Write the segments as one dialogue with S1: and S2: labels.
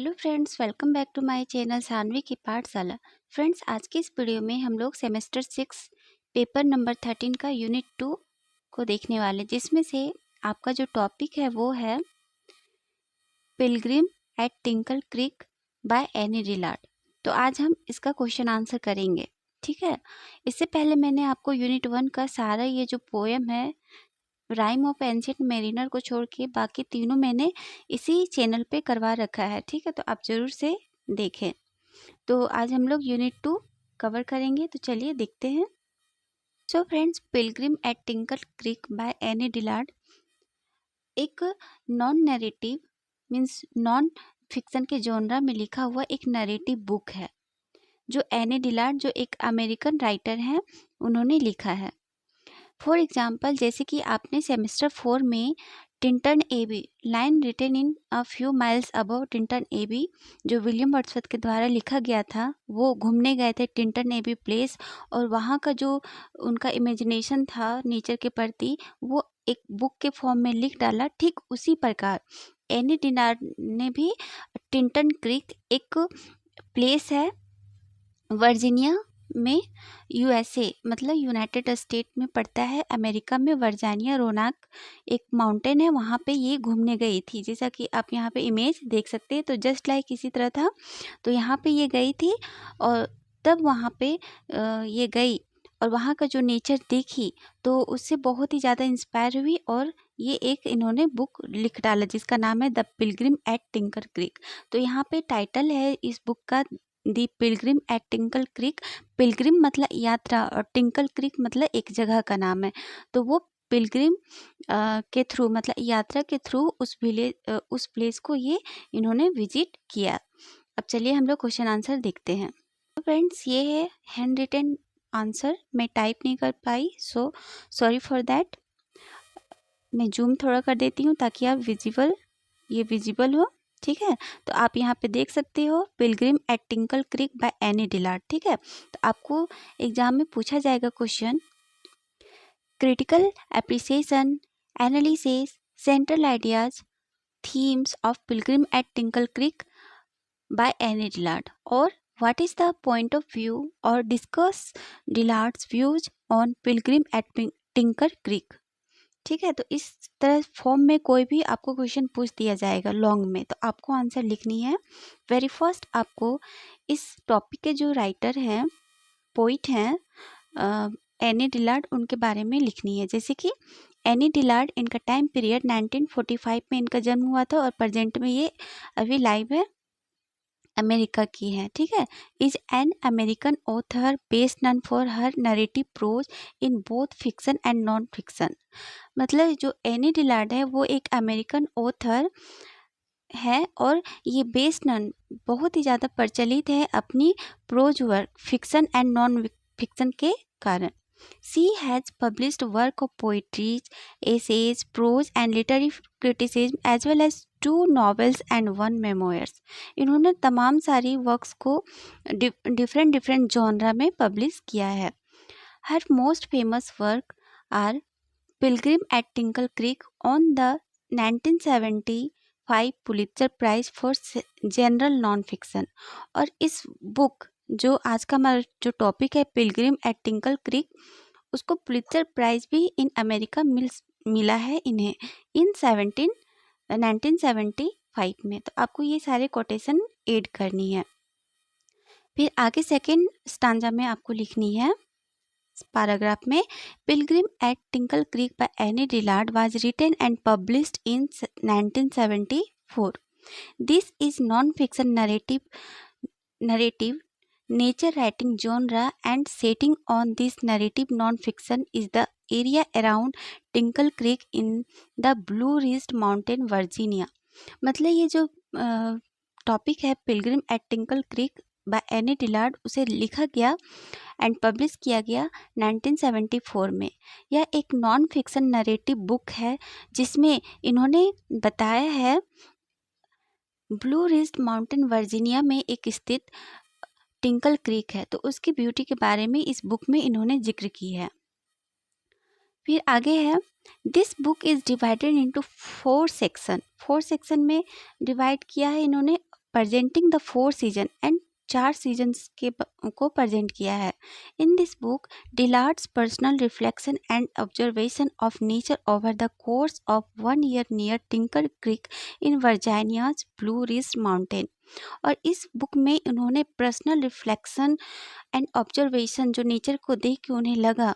S1: Hello friends, welcome back to my channel Sanvi की पाठशाला। Friends, आज की इस वीडियो में हम लोग सेमेस्टर 6 पेपर नंबर 13 का यूनिट 2 को देखने वाले, जिसमें से आपका जो टॉपिक है वो है Pilgrim at tinkle Creek by Annie Dillard. तो आज हम इसका क्वेश्चन आंसर करेंगे, ठीक है। इससे पहले मैंने आपको यूनिट 1 का सारा ये जो पोएम है राइम ऑफ एंशिएंट मेरिनर को छोड़ के बाकी तीनों मैंने इसी चैनल पे करवा रखा है, ठीक है। तो आप ज़रूर से देखें। तो आज हम लोग यूनिट 2 कवर करेंगे, तो चलिए देखते हैं। So friends, Pilgrim at tinkle Creek by Annie Dillard एक non narrative means non fiction के जॉनरा में लिखा हुआ एक नैरेटिव बुक है, जो एनी डिलार्ड जो एक अमेरिकन राइटर हैं उन्होंने लिखा है। फॉर एग्जाम्पल, जैसे कि आपने सेमेस्टर 4 में Tintern Abbey line written in a few miles above Tintern Abbey जो विलियम वर्ड्सवर्थ के द्वारा लिखा गया था, वो घूमने गए थे टिंटन एबी प्लेस और वहाँ का जो उनका इमेजिनेशन था नेचर के प्रति वो एक बुक के फॉर्म में लिख डाला। ठीक उसी प्रकार एनी डिलार्ड ने भी टिंटन क्रीक एक प्लेस है वर्जीनिया में, यूएसए मतलब यूनाइटेड स्टेट में पड़ता है, अमेरिका में वर्जीनिया रोनाक एक माउंटेन है, वहाँ पे ये घूमने गई थी। जैसा कि आप यहाँ पे इमेज देख सकते हैं, तो जस्ट लाइक इसी तरह था। तो यहाँ पे ये गई थी और तब वहाँ पे ये गई और वहाँ का जो नेचर देखी तो उससे बहुत ही ज़्यादा इंस्पायर हुई और ये एक इन्होंने बुक लिख डाला जिसका नाम है the Pilgrim at tinkle Creek. तो यहाँ पे टाइटल है इस बुक का the Pilgrim at tinkle Creek. Pilgrim मतलब यात्रा और टिंकल क्रीक मतलब एक जगह का नाम है। तो वो पिलग्रिम के थ्रू मतलब यात्रा के थ्रू उस प्लेस को ये इन्होंने विजिट किया। अब चलिए हम लोग क्वेश्चन आंसर देखते हैं। तो फ्रेंड्स, ये है हैंड रिटन आंसर, मैं टाइप नहीं कर पाई, सो सॉरी फॉर दैट। मैं जूम थोड़ा कर देती हूँ ताकि आप विजिबल हो, ठीक है। तो आप यहाँ पे देख सकते हो Pilgrim at tinkle Creek by Annie Dillard, ठीक है। तो आपको एग्जाम में पूछा जाएगा question, critical appreciation, analysis, central ideas, themes of Pilgrim at tinkle Creek by Annie Dillard, और what is the point of view और discuss Dillard's views on Pilgrim at tinkle Creek, ठीक है। तो इस तरह फॉर्म में कोई भी आपको क्वेश्चन पूछ दिया जाएगा लॉन्ग में, तो आपको आंसर लिखनी है। वेरी फर्स्ट आपको इस टॉपिक के जो राइटर हैं, पोइट हैं एनी डिलार्ड, उनके बारे में लिखनी है। जैसे कि एनी डिलार्ड, इनका टाइम पीरियड 1945 में इनका जन्म हुआ था और प्रेजेंट में ये अभी लाइव है, अमेरिका की है, ठीक है। Is an American author best known for her narrative prose in both fiction and non fiction. मतलब जो एनी डिलार्ड है वो एक अमेरिकन ऑथर है और ये बेस्ड नॉन बहुत ही ज़्यादा प्रचलित है अपनी prose work fiction and non fiction के कारण। She has published work of poetries, essays, prose and literary criticism as well as 2 novels and 1 memoirs. इन्होंने तमाम सारी वर्क्स को डिफरेंट जॉनरा में पब्लिश किया है। Her most famous work are Pilgrim at tinkle Creek on the 1975 Pulitzer prize for general non fiction. और इस book जो आज का हमारा जो टॉपिक है पिलग्रिम एट टिंकल क्रीक, उसको पुलित्जर प्राइज भी इन अमेरिका मिला है इन्हें इन 1975 में। तो आपको ये सारे कोटेशन ऐड करनी है। फिर आगे सेकेंड स्टांजा में आपको लिखनी है पैराग्राफ में, Pilgrim at tinkle Creek by Annie Dillard was written and published in 1974. This is non fiction narrative nature writing genre and setting on this narrative non-fiction is the area around Tinkle Creek in the Blue Ridge Mountain, Virginia. मतलब ये जो topic है Pilgrim at tinkle Creek by Annie Dillard, उसे लिखा गया and publish किया गया 1974 में। यह एक नॉन फिक्शन नरेटिव बुक है जिसमें इन्होंने बताया है ब्लू रिज माउंटेन वर्जीनिया में एक स्थित टिंकल क्रीक है, तो उसकी ब्यूटी के बारे में इस बुक में इन्होंने जिक्र की है। फिर आगे है, this book is divided into 4 section. 4 section में डिवाइड किया है इन्होंने presenting the 4 season and 4 seasons को प्रेजेंट किया है। In this book Dillard's personal reflection and observation of nature over the course of 1 year near Tinker Creek in Virginia's Blue Ridge Mountain. और इस book में उन्होंने पर्सनल रिफ्लेक्शन एंड ऑब्जर्वेशन जो nature को देख के उन्हें लगा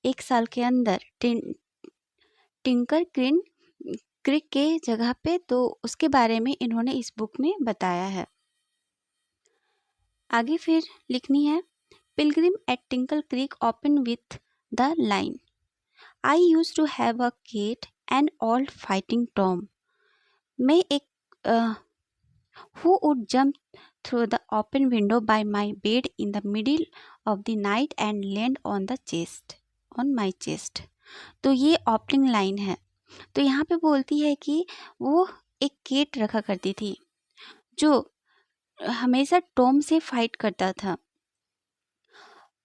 S1: 1 साल के अंदर टिंकर क्रीक के जगह पे, तो उसके बारे में इन्होंने इस बुक में बताया है। आगे फिर लिखनी है, Pilgrim at tinkle Creek open with the line, I use to have a cat and old fighting tom. मैं एक who would jump through the open window by my bed in the middle of the night and land on my chest। तो ये opening line है। तो यहाँ पे बोलती है कि वो एक केट रखा करती थी जो हमेशा टॉम से फाइट करता था,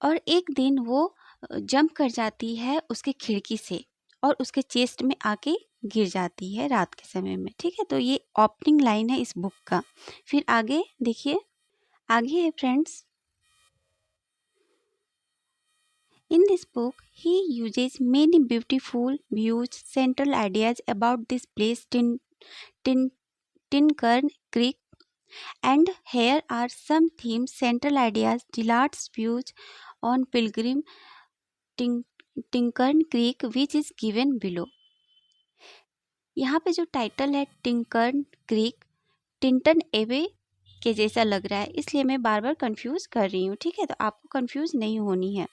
S1: और एक दिन वो जंप कर जाती है उसके खिड़की से और उसके चेस्ट में आके गिर जाती है रात के समय में। ठीक है, तो ये ओपनिंग लाइन है इस बुक का। फिर आगे देखिए, आगे है friends, in this book she uses many beautiful views central ideas about this place Tinker Creek, and here are some themes, central ideas, Dillard's views on Pilgrim Tinker Creek, which is given below। यहाँ पे जो title है टिंकर्न creek, Tintern एवे के जैसा लग रहा है, इसलिए मैं बार बार कंफ्यूज कर रही हूँ। ठीक है, तो आपको कंफ्यूज नहीं होनी है।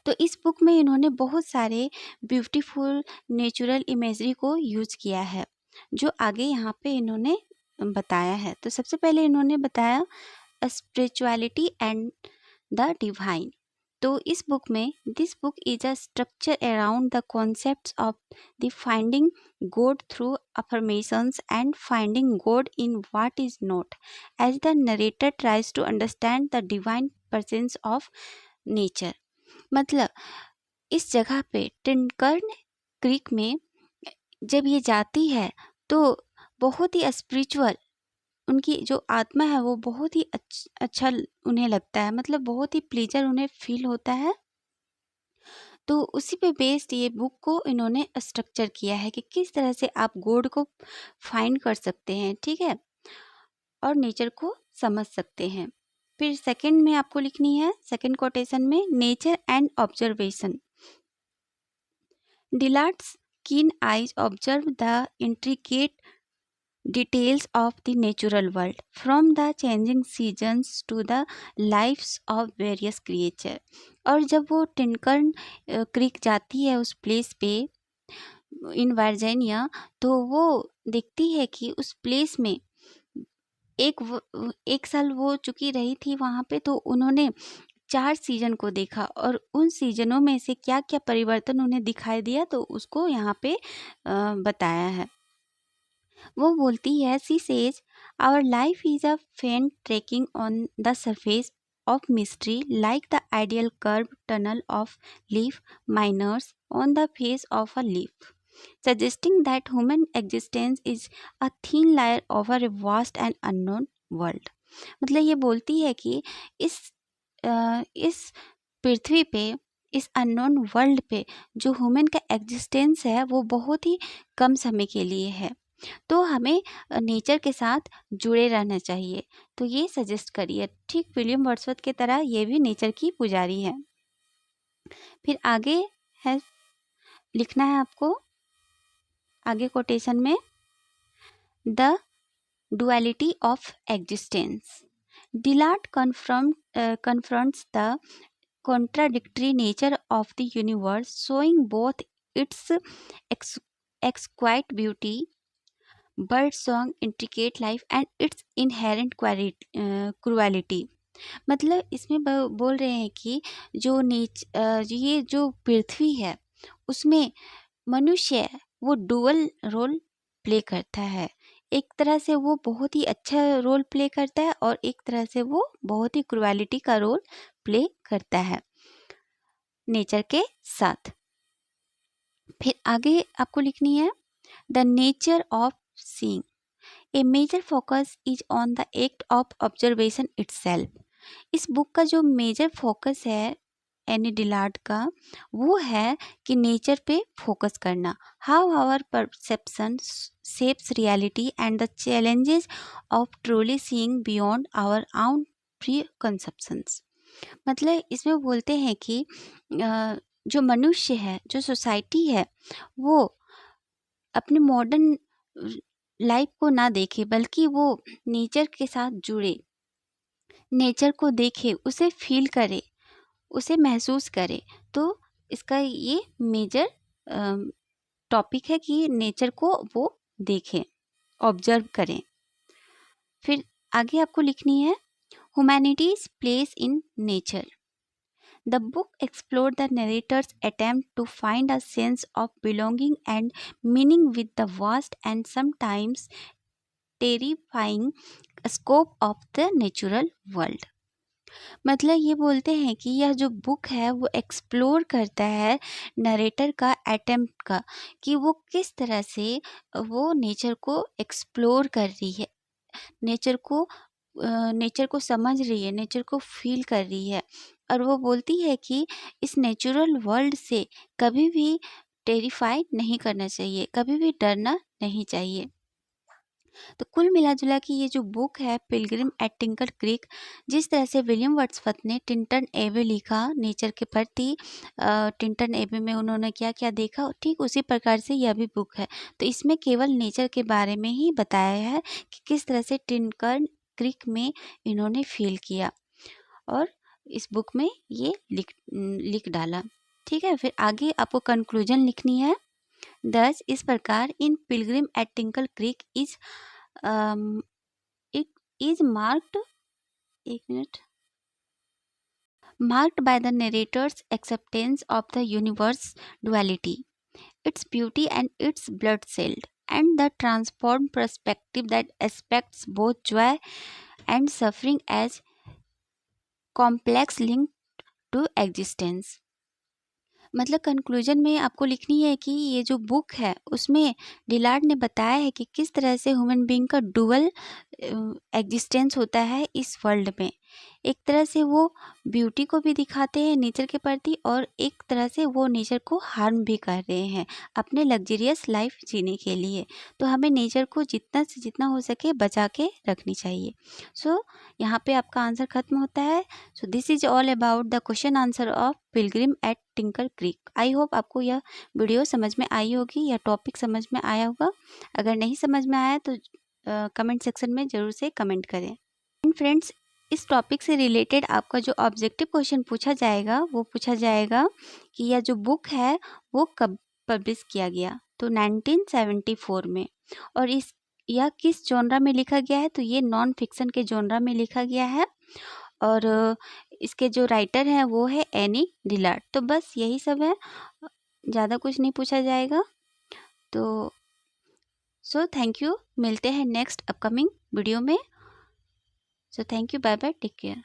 S1: तो इस बुक में इन्होंने बहुत सारे ब्यूटीफुल नेचुरल इमेजरी को यूज किया है जो आगे यहाँ पे इन्होंने बताया है। तो सबसे पहले इन्होंने बताया स्पिरिचुअलिटी एंड द डिवाइन। तो इस बुक में, this book is a structure around the concepts of the finding God through affirmations and finding God in what is not, as the narrator tries to understand the divine presence of nature. मतलब इस जगह पे टिनकर्न creek में जब ये जाती है तो बहुत ही स्पिरिचुअल, उनकी जो आत्मा है वो बहुत ही अच्छा उन्हें लगता है, मतलब बहुत ही प्लेजर उन्हें फील होता है। तो उसी पे बेस्ड ये बुक को इन्होंने स्ट्रक्चर किया है कि किस तरह से आप गॉड को फाइंड कर सकते हैं। ठीक है, और नेचर को समझ सकते हैं। फिर सेकंड में आपको लिखनी है, सेकंड कोटेशन में, nature and observation. Dillard's keen eyes observe the intricate details of the natural world, from the changing seasons to the lives of various creatures। और जब वो टिनकर्न क्रीक जाती है उस प्लेस पे इन वर्जीनिया, तो वो देखती है कि उस प्लेस में एक साल वो चुकी रही थी वहाँ पे, तो उन्होंने 4 सीजन को देखा और उन सीजनों में से क्या क्या परिवर्तन उन्हें दिखाई दिया, तो उसको यहाँ पे बताया है। वो बोलती है, she says our life is a faint tracking on the surface of mystery like the ideal curve tunnel of leaf miners on the face of a leaf, suggesting that human existence is a thin layer over a vast and unknown world। मतलब ये बोलती है कि इस पृथ्वी पे, इस unknown world पे जो ह्यूमन का एग्जिस्टेंस है वो बहुत ही कम समय के लिए है, तो हमें नेचर के साथ जुड़े रहना चाहिए। तो ये सजेस्ट करिए। ठीक विलियम वर्ड्सवर्थ की तरह ये भी नेचर की पुजारी है। फिर आगे है, लिखना है आपको आगे कोटेशन में, the duality of existence. Dillard confronts the contradictory nature of the universe, showing both its exquisite beauty, bird song, intricate life, and its inherent cruelty। मतलब इसमें बोल रहे हैं कि जो ये जो पृथ्वी है उसमें मनुष्य वो डुअल रोल प्ले करता है। एक तरह से वो बहुत ही अच्छा रोल प्ले करता है और एक तरह से वो बहुत ही क्रुएलिटी का रोल प्ले करता है नेचर के साथ। फिर आगे आपको लिखनी है, the nature of seeing. A major focus is on the act of observation itself. इस बुक का जो मेजर फोकस है एनी डिलार्ड का, वो है कि नेचर पे फोकस करना। How our perception shapes reality and the challenges of truly seeing beyond our own preconceptions. मतलब इसमें बोलते हैं कि जो मनुष्य है, जो सोसाइटी है, वो अपने मॉडर्न लाइफ को ना देखे, बल्कि वो नेचर के साथ जुड़े, नेचर को देखे, उसे फील करे, उसे महसूस करे। तो इसका ये मेजर टॉपिक है कि नेचर को वो देखें, ऑब्जर्व करें। फिर आगे आपको लिखनी है humanities place in nature. The book explored the narrator's attempt to find a sense of belonging and meaning with the vast and sometimes terrifying scope of the natural world। मतलब ये बोलते हैं कि यह जो बुक है वो एक्सप्लोर करता है नरेटर का अटेम्प्ट का, कि वो किस तरह से वो नेचर को एक्सप्लोर कर रही है, नेचर को समझ रही है, नेचर को फील कर रही है। और वो बोलती है कि इस नेचुरल वर्ल्ड से कभी भी टेरिफाई नहीं करना चाहिए, कभी भी डरना नहीं चाहिए। तो कुल मिला जुला के ये जो बुक है पिलग्रिम एट टिंकर क्रीक, जिस तरह से विलियम वर्ड्सवर्थ ने टिंटन एबे लिखा नेचर के प्रति, टिंटन एबे में उन्होंने क्या क्या देखा, ठीक उसी प्रकार से यह भी बुक है। तो इसमें केवल नेचर के बारे में ही बताया है कि किस तरह से टिंकर क्रीक में इन्होंने फील किया, और इस बुक में ये लिख डाला। ठीक है, फिर आगे आपको कंक्लूजन लिखनी है। दस इस प्रकार in Pilgrim at tinkle Creek is it is marked by the narrator's acceptance of the universe duality, its beauty and its blood-sealed, and the transformed perspective that aspects both joy and suffering as complex link to existence। मतलब conclusion में आपको लिखनी है कि ये जो book है उसमें डिलार्ड ने बताया है कि किस तरह से ह्यूमन बीइंग का डुअल एग्जिस्टेंस होता है इस वर्ल्ड में। एक तरह से वो ब्यूटी को भी दिखाते हैं नेचर के प्रति, और एक तरह से वो नेचर को हार्म भी कर रहे हैं अपने लग्जरियस लाइफ जीने के लिए। तो हमें नेचर को जितना से जितना हो सके बचा के रखनी चाहिए। सो यहाँ पे आपका आंसर खत्म होता है। So this is all about the question answer of Pilgrim at Tinker Creek. I hope आपको यह वीडियो समझ में आई होगी, यह टॉपिक समझ में आया होगा। अगर नहीं समझ में आया तो कमेंट सेक्शन में ज़रूर से कमेंट करें। एंड फ्रेंड्स, इस टॉपिक से रिलेटेड आपका जो ऑब्जेक्टिव क्वेश्चन पूछा जाएगा वो पूछा जाएगा कि यह जो बुक है वो कब पब्लिश किया गया, तो 1974 में। और यह किस जॉनरा में लिखा गया है, तो ये नॉन फिक्शन के जॉनरा में लिखा गया है, और इसके जो राइटर हैं वो है एनी डिलार्ड। तो बस यही सब है, ज़्यादा कुछ नहीं पूछा जाएगा। तो सो थैंक यू, मिलते हैं नेक्स्ट अपकमिंग वीडियो में। So thank you, bye bye, take care.